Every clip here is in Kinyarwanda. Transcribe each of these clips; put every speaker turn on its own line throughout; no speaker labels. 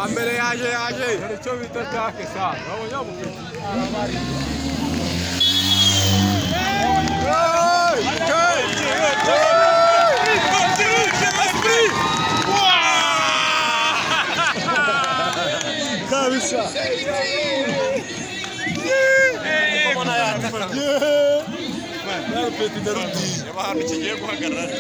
Ambele yaje.
Icyo bita take sa.
Kabisa.
Mbona yataka.
Nawe peti darudi.
Yaba hano kigiye guhagarara.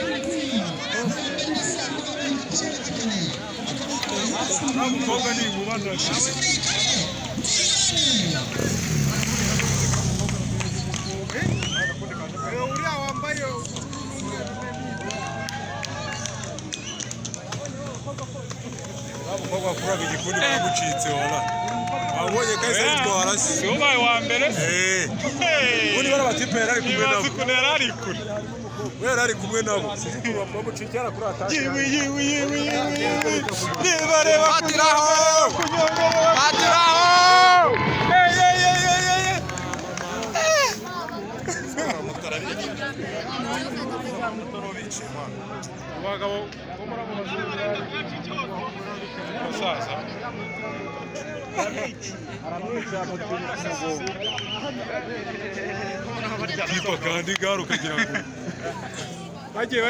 Umukobwa ni mubanda. Uriya wambaye umukobwa kuraga igikundi baramucitse wala. Wabonye kahise yitwara se. Ubaye wa mbere? Ubundi bara batipera ari kumwe nabo. Nibazikunera ari kure. Wera ari kumwe nabo. Bamucikira kuri ataka. Yewe. Nibareba
Atiraho.
Abagabo bo muri abo basaza kipa kandi garuka kugira ngo bagiye